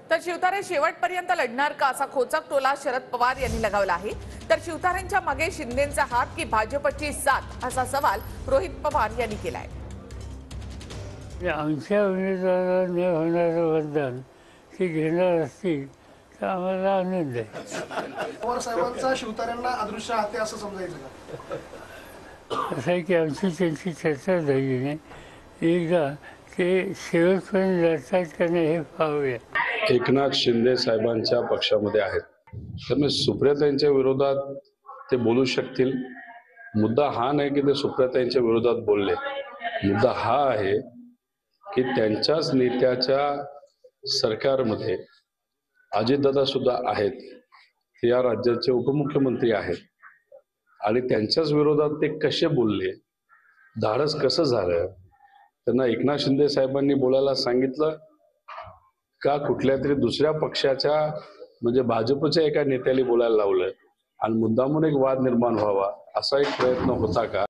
तर शिवतारे शेवटपर्यंत लढणार का असा खोचक टोला शरद पवार यांनी लगावला आहे। तर शिवतारेंच्या मागे शिंदेंचा हात की भाजपची साथ असा सवाल रोहित पवार यांनी केलाय। आमच्या उमेदवाराला न होणारं मतदान ते घेणार असतील तर आम्हाला आनंद आहे। पवार साहेबांचा शिवतारेंना अदृश्य हात आहे असं समजायचं का? असं आहे की आमची त्यांची चर्चा झाली नाही, एकदा ते शेवटपर्यंत लढतात का नाही हे पाहूया। एकनाथ शिंदे साहेबांच्या पक्षामध्ये आहेत, त्यामुळे सुप्रियाताईंच्या विरोधात ते बोलू शकतील। मुद्दा हा नाही की ते सुप्रियाताईंच्या विरोधात बोलले, मुद्दा हा आहे की त्यांच्याच नेत्याच्या सरकारमध्ये अजितदादा सुद्धा आहेत, ते या राज्याचे उपमुख्यमंत्री आहेत आणि त्यांच्याच विरोधात ते कसे बोलले, धाडस कसं झालं, त्यांना एकनाथ शिंदे साहेबांनी बोलायला सांगितलं का कुठल्या तरी दुसऱ्या पक्षाच्या म्हणजे भाजपच्या एका नेत्याला बोलायला लावलं आणि मुद्दामून एक वाद निर्माण व्हावा असा एक प्रयत्न होता का?